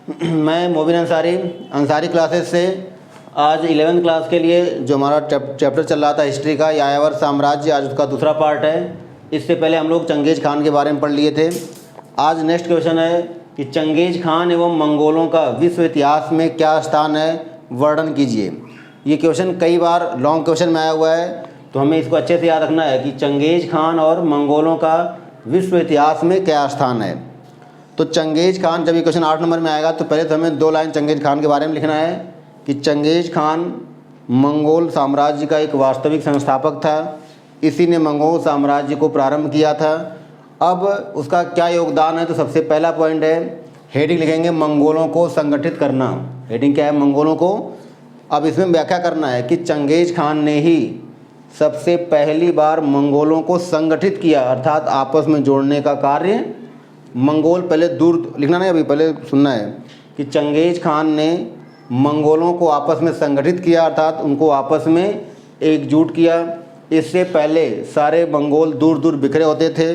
मैं मोबिन अंसारी क्लासेस से आज 11th क्लास के लिए जो हमारा चैप्टर चल रहा था हिस्ट्री का, यायावर साम्राज्य, आज उसका दूसरा पार्ट है। इससे पहले हम लोग चंगेज़ खान के बारे में पढ़ लिए थे। आज नेक्स्ट क्वेश्चन है कि चंगेज़ खान एवं मंगोलों का विश्व इतिहास में क्या स्थान है, वर्णन कीजिए। ये क्वेश्चन कई बार लॉन्ग क्वेश्चन में आया हुआ है, तो हमें इसको अच्छे से याद रखना है कि चंगेज़ खान और मंगोलों का विश्व इतिहास में क्या स्थान है। तो चंगेज़ खान, जब ये क्वेश्चन 8 नंबर में आएगा तो पहले तो हमें 2 लाइन चंगेज़ खान के बारे में लिखना है कि चंगेज़ खान मंगोल साम्राज्य का एक वास्तविक संस्थापक था। इसी ने मंगोल साम्राज्य को प्रारंभ किया था। अब उसका क्या योगदान है, तो सबसे पहला पॉइंट है, हेडिंग लिखेंगे मंगोलों को संगठित करना। हेडिंग क्या है, मंगोलों को। अब इसमें व्याख्या करना है कि चंगेज़ खान ने ही सबसे पहली बार मंगोलों को संगठित किया, अर्थात आपस में जोड़ने का कार्य। मंगोल, पहले दूर लिखना नहीं, अभी पहले सुनना है कि चंगेज़ खान ने मंगोलों को आपस में संगठित किया, अर्थात उनको आपस में एकजुट किया। इससे पहले सारे मंगोल दूर दूर बिखरे होते थे।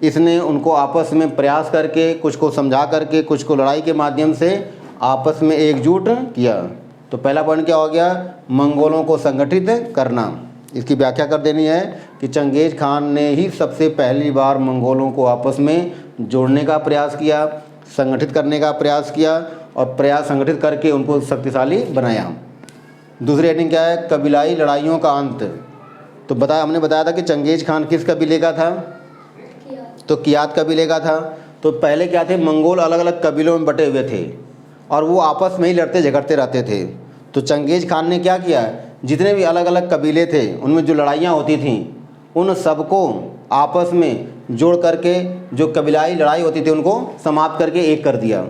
इसने उनको आपस में प्रयास करके, कुछ को समझा करके, कुछ को लड़ाई के माध्यम से आपस में एकजुट किया। तो पहला पॉइंट क्या हो गया, मंगोलों को संगठित करना। इसकी व्याख्या कर देनी है कि चंगेज़ खान ने ही सबसे पहली बार मंगोलों को आपस में जोड़ने का प्रयास किया, संगठित करने का प्रयास किया और प्रयास संगठित करके उनको शक्तिशाली बनाया। दूसरी हेडिंग क्या है, कबीलाई लड़ाइयों का अंत। तो हमने बताया था कि चंगेज़ खान किस कबीले का था, तो कियात कबीले का था। तो पहले क्या थे, मंगोल अलग अलग कबीलों में बटे हुए थे और वो आपस में ही लड़ते झगड़ते रहते थे। तो चंगेज़ खान ने क्या किया, जितने भी अलग अलग कबीले थे उनमें जो लड़ाइयाँ होती थीं उन सबको आपस में जोड़ करके, जो कबीलाई लड़ाई होती थी उनको समाप्त करके एक कर दिया।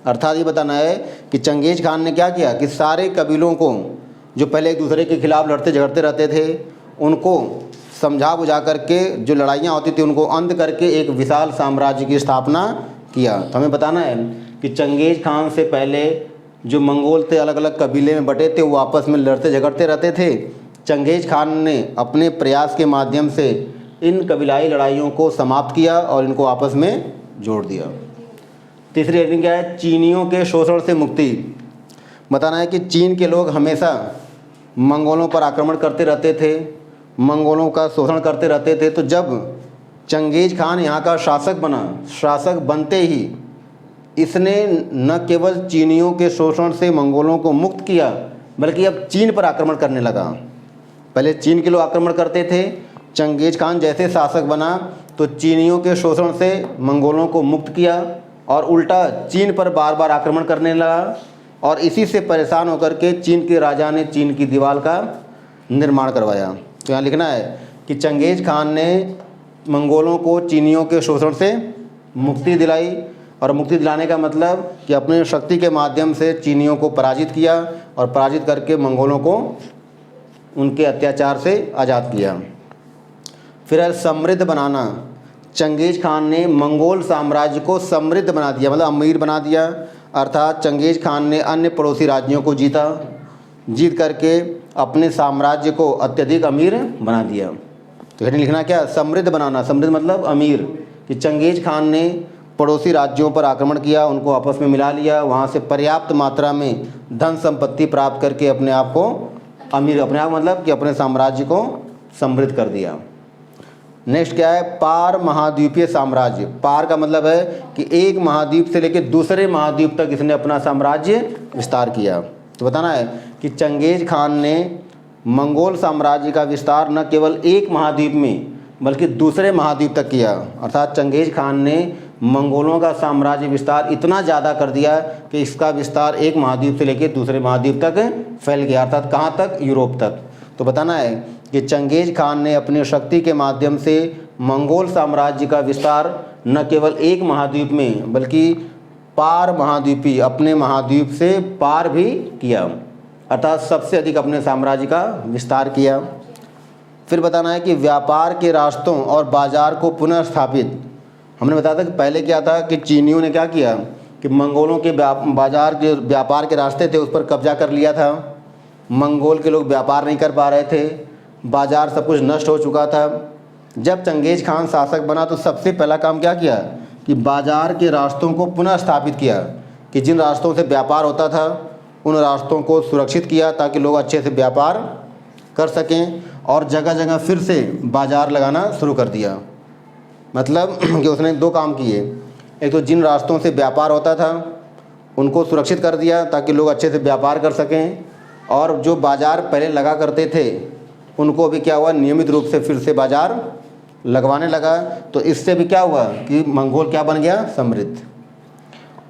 अर्थात ये बताना है कि चंगेज़ खान ने क्या किया कि सारे कबीलों को, जो पहले एक दूसरे के खिलाफ लड़ते झगड़ते रहते थे, उनको समझा बुझा करके, जो लड़ाइयाँ होती थी उनको अंत करके एक विशाल साम्राज्य की स्थापना किया। तो हमें बताना है कि चंगेज़ खान से पहले जो मंगोल थे अलग अलग कबीले में बटे थे, वो आपस में लड़ते झगड़ते रहते थे। चंगेज़ खान ने अपने प्रयास के माध्यम से इन कबीलाई लड़ाइयों को समाप्त किया और इनको आपस में जोड़ दिया। तीसरी हेडिंग क्या है, चीनियों के शोषण से मुक्ति। बताना है कि चीन के लोग हमेशा मंगोलों पर आक्रमण करते रहते थे, मंगोलों का शोषण करते रहते थे। तो जब चंगेज़ खान यहाँ का शासक बना, शासक बनते ही इसने न केवल चीनियों के शोषण से मंगोलों को मुक्त किया, बल्कि अब चीन पर आक्रमण करने लगा। पहले चीन के लोग आक्रमण करते थे, चंगेज़ खान जैसे शासक बना तो चीनियों के शोषण से मंगोलों को मुक्त किया और उल्टा चीन पर बार बार आक्रमण करने लगा। और इसी से परेशान होकर के चीन के राजा ने चीन की दीवार का निर्माण करवाया। तो यहाँ लिखना है कि चंगेज़ खान ने मंगोलों को चीनियों के शोषण से मुक्ति दिलाई, और मुक्ति दिलाने का मतलब कि अपने शक्ति के माध्यम से चीनियों को पराजित किया और पराजित करके मंगोलों को उनके अत्याचार से आज़ाद किया। फिर है समृद्ध बनाना। चंगेज़ खान ने मंगोल साम्राज्य को समृद्ध बना दिया, मतलब अमीर बना दिया। अर्थात चंगेज़ खान ने अन्य पड़ोसी राज्यों को जीत करके अपने साम्राज्य को अत्यधिक अमीर बना दिया। तो हेडिंग लिखना क्या, समृद्ध बनाना। समृद्ध मतलब अमीर, कि चंगेज़ खान ने पड़ोसी राज्यों पर आक्रमण किया, उनको आपस में मिला लिया, वहाँ से पर्याप्त मात्रा में धन संपत्ति प्राप्त करके अपने आप को अमीर, अपने आप मतलब कि अपने साम्राज्य को समृद्ध कर दिया। नेक्स्ट क्या है, पार महाद्वीपीय साम्राज्य। पार का मतलब है कि एक महाद्वीप से लेकर दूसरे महाद्वीप तक इसने अपना साम्राज्य विस्तार किया। तो बताना है कि चंगेज़ खान ने मंगोल साम्राज्य का विस्तार न केवल एक महाद्वीप में बल्कि दूसरे महाद्वीप तक किया। अर्थात चंगेज़ खान ने मंगोलों का साम्राज्य विस्तार इतना ज़्यादा कर दिया कि इसका विस्तार एक महाद्वीप से लेकर दूसरे महाद्वीप तक फैल गया, अर्थात कहाँ तक, यूरोप तक। तो बताना है कि चंगेज़ खान ने अपनी शक्ति के माध्यम से मंगोल साम्राज्य का विस्तार न केवल एक महाद्वीप में बल्कि पार महाद्वीपी, अपने महाद्वीप से पार भी किया, अर्थात सबसे अधिक अपने साम्राज्य का विस्तार किया। फिर बताना है कि व्यापार के रास्तों और बाज़ार को पुनः स्थापित। हमने बताया था कि पहले क्या था कि चीनियों ने क्या किया कि मंगोलों के बाज़ार, जो व्यापार के रास्ते थे, उस पर कब्जा कर लिया था। मंगोल के लोग व्यापार नहीं कर पा रहे थे, बाज़ार सब कुछ नष्ट हो चुका था। जब चंगेज़ खान शासक बना तो सबसे पहला काम क्या किया कि बाज़ार के रास्तों को पुनः स्थापित किया, कि जिन रास्तों से व्यापार होता था उन रास्तों को सुरक्षित किया ताकि लोग अच्छे से व्यापार कर सकें, और जगह जगह फिर से बाज़ार लगाना शुरू कर दिया। मतलब कि उसने दो काम किए, एक तो जिन रास्तों से व्यापार होता था उनको सुरक्षित कर दिया ताकि लोग अच्छे से व्यापार कर सकें, और जो बाज़ार पहले लगा करते थे उनको भी क्या हुआ, नियमित रूप से फिर से बाज़ार लगवाने लगा। तो इससे भी क्या हुआ कि मंगोल क्या बन गया, समृद्ध।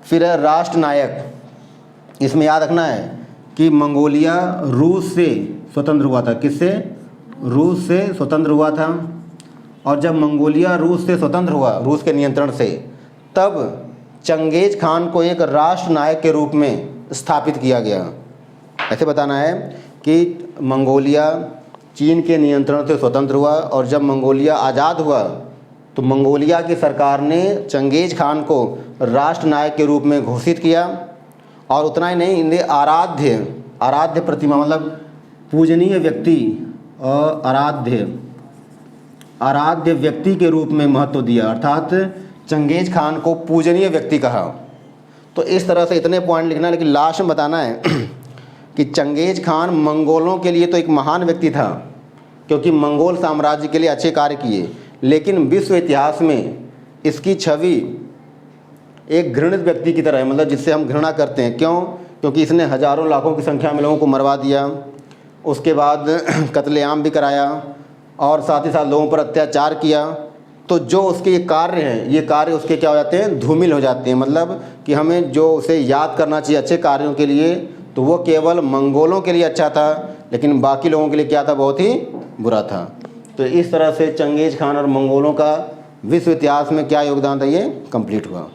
फिर है राष्ट्र नायक। इसमें याद रखना है कि मंगोलिया रूस से स्वतंत्र हुआ था। किससे? रूस से स्वतंत्र हुआ था। और जब मंगोलिया रूस से स्वतंत्र हुआ, रूस के नियंत्रण से, तब चंगेज खान को एक राष्ट्र नायक के रूप में स्थापित किया गया। ऐसे बताना है कि मंगोलिया चीन के नियंत्रण से स्वतंत्र हुआ, और जब मंगोलिया आज़ाद हुआ तो मंगोलिया की सरकार ने चंगेज खान को राष्ट्र नायक के रूप में घोषित किया। और उतना ही नहीं, इन्हें आराध्य प्रतिमा, मतलब पूजनीय व्यक्ति और आराध्य व्यक्ति के रूप में महत्व दिया, अर्थात चंगेज खान को पूजनीय व्यक्ति कहा। तो इस तरह से इतने पॉइंट लिखना है, लेकिन लास्ट में बताना है कि चंगेज खान मंगोलों के लिए तो एक महान व्यक्ति था क्योंकि मंगोल साम्राज्य के लिए अच्छे कार्य किए, लेकिन विश्व इतिहास में इसकी छवि एक घृणित व्यक्ति की तरह है, मतलब जिससे हम घृणा करते हैं। क्यों? क्योंकि इसने हज़ारों लाखों की संख्या में लोगों को मरवा दिया, उसके बाद कत्लेआम भी कराया, और साथ ही साथ लोगों पर अत्याचार किया। तो जो उसके ये कार्य हैं, ये कार्य उसके क्या हो जाते हैं, धूमिल हो जाते हैं। मतलब कि हमें जो उसे याद करना चाहिए अच्छे कार्यों के लिए, तो वो केवल मंगोलों के लिए अच्छा था, लेकिन बाकी लोगों के लिए क्या था, बहुत ही बुरा था। तो इस तरह से चंगेज खान और मंगोलों का विश्व इतिहास में क्या योगदान था, ये कंप्लीट हुआ।